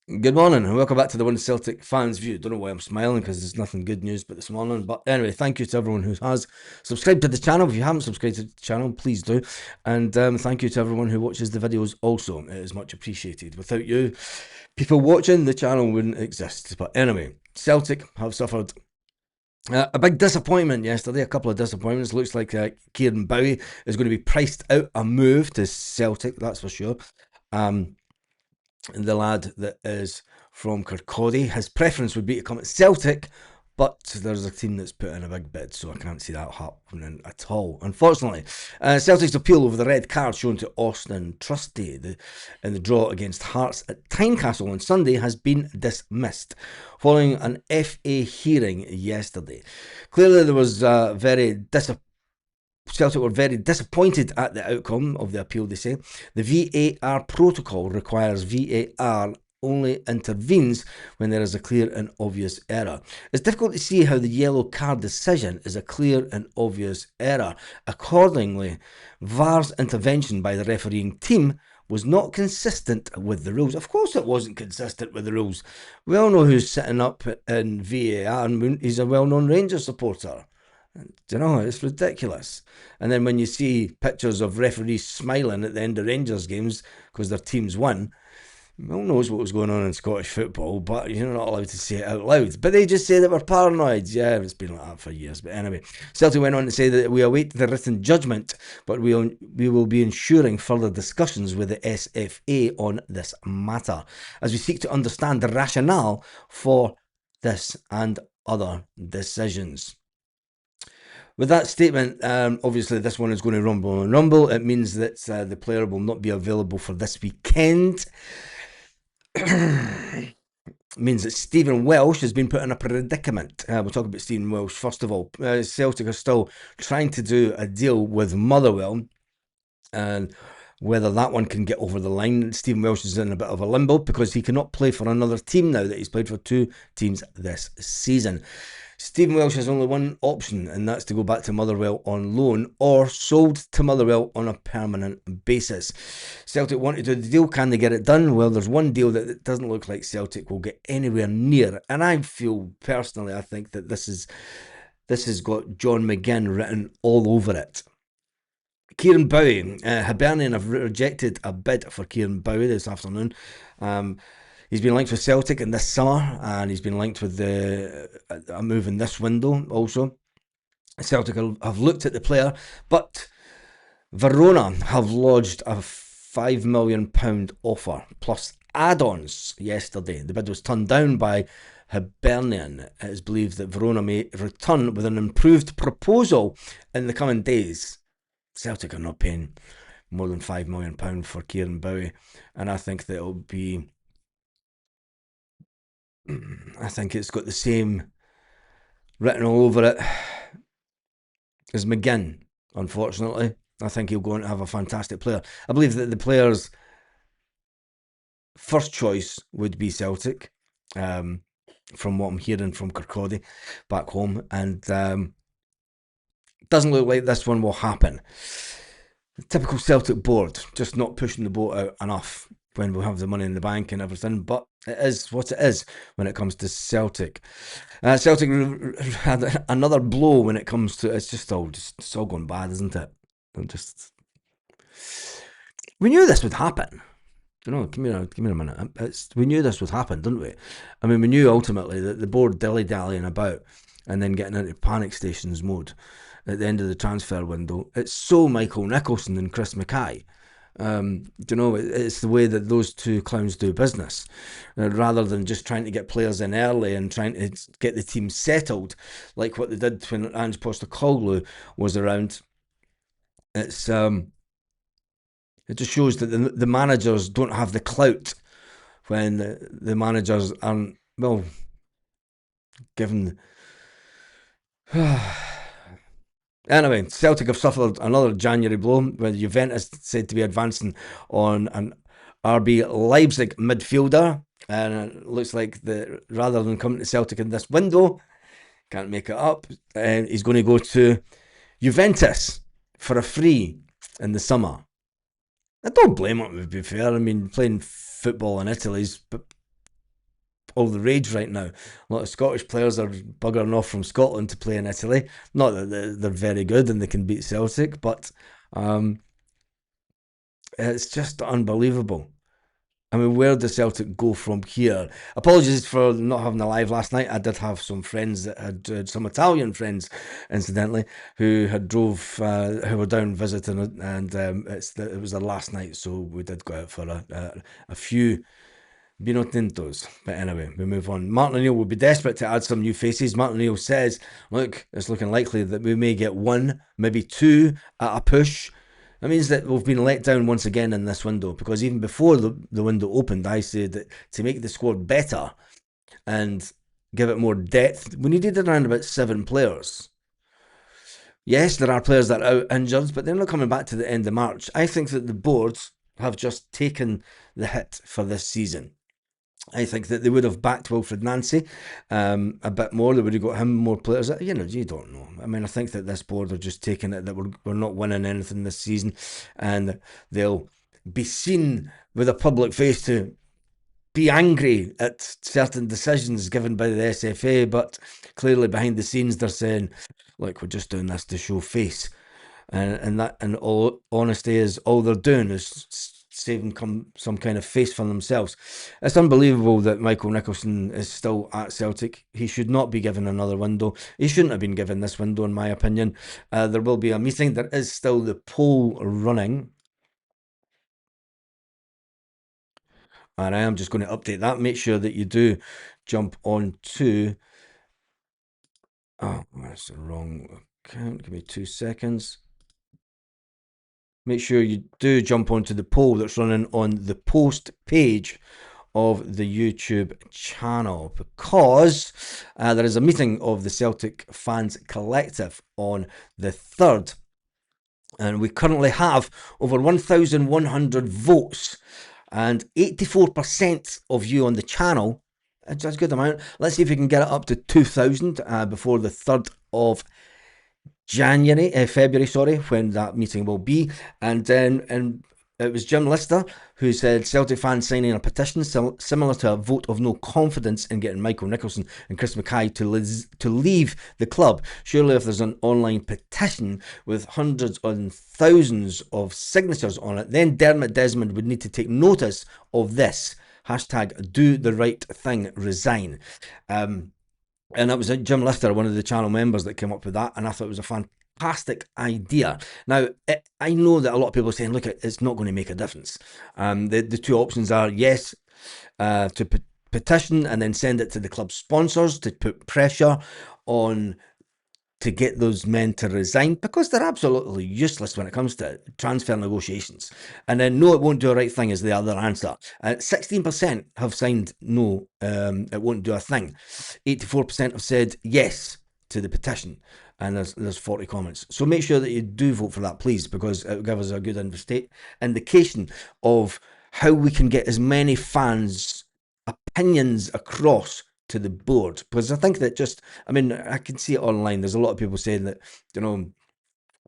Good morning and welcome back to the One Celtic Fans View. Don't know why I'm smiling because there's nothing good news but this morning. But anyway, thank you to everyone who has subscribed to the channel. If you haven't subscribed to the channel, please do. And thank you to everyone who watches the videos also. It is much appreciated. Without you, people watching, the channel wouldn't exist. But anyway, Celtic have suffered a big disappointment yesterday, a couple of disappointments. Looks like Kieran Bowie is going to be priced out a move to Celtic, that's for sure. The lad that is from Kirkcaldy, his preference would be to come at Celtic, but there's a team that's put in a big bid, so I can't see that happening at all, unfortunately. Celtic's appeal over the red card shown to Austin Trusty in the draw against Hearts at Tynecastle on Sunday has been dismissed, following an FA hearing yesterday. Clearly there was Celtic were very disappointed at the outcome of the appeal, they say. The VAR protocol requires VAR only intervenes when there is a clear and obvious error. It's difficult to see how the yellow card decision is a clear and obvious error. Accordingly, VAR's intervention by the refereeing team was not consistent with the rules. Of course it wasn't consistent with the rules. We all know who's sitting up in VAR, and he's a well-known Rangers supporter. You know, it's ridiculous. And then when you see pictures of referees smiling at the end of Rangers games because their teams won, no one knows what was going on in Scottish football, but you're not allowed to say it out loud. But they just say that we're paranoid. Yeah, it's been like that for years. But anyway, Celtic went on to say that we await the written judgment, but we will be ensuring further discussions with the SFA on this matter as we seek to understand the rationale for this and other decisions. With that statement, obviously this one is going to rumble and rumble. It means that the player will not be available for this weekend. It means that Stephen Welsh has been put in a predicament. We'll talk about Stephen Welsh first of all. Celtic are still trying to do a deal with Motherwell, and whether that one can get over the line. Stephen Welsh is in a bit of a limbo because he cannot play for another team now that he's played for two teams this season. Stephen Welsh has only one option, and that's to go back to Motherwell on loan or sold to Motherwell on a permanent basis. Celtic want to do the deal. Can they get it done? Well, there's one deal that doesn't look like Celtic will get anywhere near, and I feel personally, I think that this has got John McGinn written all over it. Kieran Bowie, Hibernian have rejected a bid for Kieran Bowie this afternoon. He's been linked with Celtic in this summer, and he's been linked with a move in this window also. Celtic have looked at the player, but Verona have lodged a £5 million offer plus add-ons yesterday. The bid was turned down by Hibernian. It is believed that Verona may return with an improved proposal in the coming days. Celtic are not paying more than £5 million for Kieran Bowie, and I think that it'll be... I think it's got the same written all over it as McGinn, unfortunately. I think he'll go on to have a fantastic player. I believe that the player's first choice would be Celtic, from what I'm hearing from Kirkcaldy back home, and doesn't look like this one will happen. The typical Celtic board, just not pushing the boat out enough when we have the money in the bank and everything, but it is what it is when it comes to Celtic. Celtic had another blow when it comes to... It's all going bad, isn't it? We knew this would happen. You know, give me a minute. We knew this would happen, didn't we? I mean, we knew ultimately that the board dilly-dallying about and then getting into panic stations mode at the end of the transfer window. It's so Michael Nicholson and Chris Mackay. You know, it's the way that those two clowns do business, rather than just trying to get players in early and trying to get the team settled like what they did when Ange Postecoglou was around. It just shows that the managers don't have the clout when the managers aren't, well, given... Anyway, Celtic have suffered another January blow, with Juventus said to be advancing on an RB Leipzig midfielder, and it looks like rather than coming to Celtic in this window, can't make it up, he's going to go to Juventus for a free in the summer. I don't blame him, to be fair. I mean, playing football in Italy is all the rage right now. A lot of Scottish players are buggering off from Scotland to play in Italy. Not that they're very good and they can beat Celtic, but um, it's just unbelievable. I mean, where does Celtic go from here? Apologies for not having a live last night. I did have some friends that had some Italian friends, incidentally, who had drove, who were down visiting, and it was their last night, so we did go out for a few Vino Tintos. But anyway, we move on. Martin O'Neill will be desperate to add some new faces. Martin O'Neill says, look, it's looking likely that we may get one, maybe two at a push. That means that we've been let down once again in this window, because even before the window opened, I said that to make the squad better and give it more depth, we needed around about 7 players. Yes, there are players that are out injured, but they're not coming back to the end of March. I think that the boards have just taken the hit for this season. I think that they would have backed Wilfred Nancy a bit more. They would have got him more players. You know, you don't know. I mean, I think that this board are just taking it that we're not winning anything this season, and they'll be seen with a public face to be angry at certain decisions given by the SFA, but clearly behind the scenes they're saying, look, we're just doing this to show face. And that, in all honesty, is all they're doing is saving some kind of face for themselves. It's unbelievable that Michael Nicholson is still at Celtic. He should not be given another window. He shouldn't have been given this window, in my opinion. There will be a meeting. There is still the poll running, and I am just going to update that. Make sure that you do jump on to... Oh, that's the wrong account. Give me 2 seconds. Make sure you do jump onto the poll that's running on the post page of the YouTube channel, because there is a meeting of the Celtic Fans Collective on the 3rd, and we currently have over 1,100 votes and 84% of you on the channel. That's a good amount. Let's see if we can get it up to 2,000 before the 3rd of February, when that meeting will be. And then it was Jim Lister who said Celtic fans signing a petition similar to a vote of no confidence in getting Michael Nicholson and Chris Mackay to leave the club. Surely if there's an online petition with hundreds and thousands of signatures on it, then Dermot Desmond would need to take notice of this. Hashtag do the right thing, resign. And that was Jim Lister, one of the channel members, that came up with that, and I thought it was a fantastic idea. Now, I know that a lot of people are saying, look, it's not going to make a difference. The two options are, yes, to petition and then send it to the club sponsors to put pressure on to get those men to resign, because they're absolutely useless when it comes to transfer negotiations. And then no, it won't do a right thing is the other answer. 16% have signed no, it won't do a thing. 84% have said yes to the petition, and there's 40 comments. So make sure that you do vote for that, please, because it will give us a good indication of how we can get as many fans' opinions across to the board. Because I think that I can see it online. There's a lot of people saying that, you know,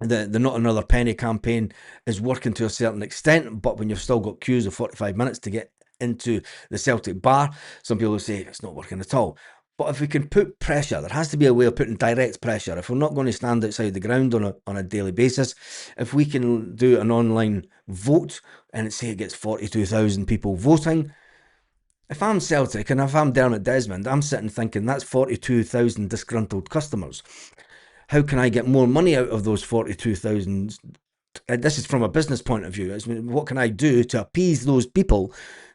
the Not Another Penny campaign is working to a certain extent, but when you've still got queues of 45 minutes to get into the Celtic bar, some people say it's not working at all. But if we can put pressure, there has to be a way of putting direct pressure. If we're not going to stand outside the ground on a daily basis, if we can do an online vote and say it gets 42,000 people voting, if I'm Celtic and if I'm Dermot Desmond, I'm sitting thinking that's 42,000 disgruntled customers. How can I get more money out of those 42,000? This is from a business point of view. What can I do to appease those people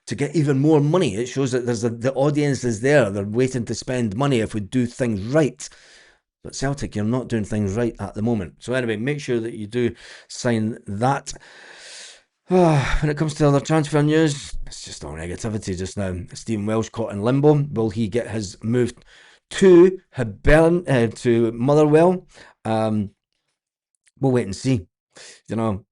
to get even more money? It shows that the audience is there. They're waiting to spend money if we do things right. But Celtic, you're not doing things right at the moment. So anyway, make sure that you do sign that. When it comes to other transfer news, it's just all negativity just now. Stephen Welsh caught in limbo. Will he get his move to to Motherwell? We'll wait and see. You know,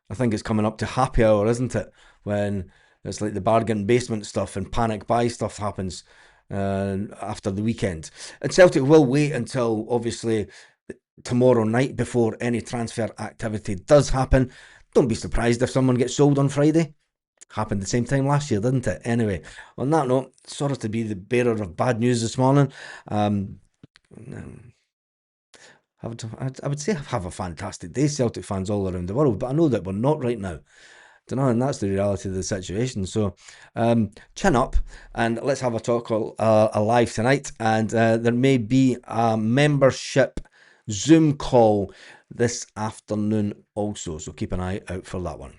I think it's coming up to happy hour, isn't it? When it's like the bargain basement stuff and panic buy stuff happens after the weekend. And Celtic will wait until, obviously, tomorrow night before any transfer activity does happen. Don't be surprised if someone gets sold on Friday. Happened the same time last year, didn't it? Anyway, on that note, sorry to be the bearer of bad news this morning. I would say have a fantastic day, Celtic fans all around the world, but I know that we're not right now. Don't know, and that's the reality of the situation. So, chin up, and let's have a talk live tonight. And there may be a membership Zoom call this afternoon also. So keep an eye out for that one.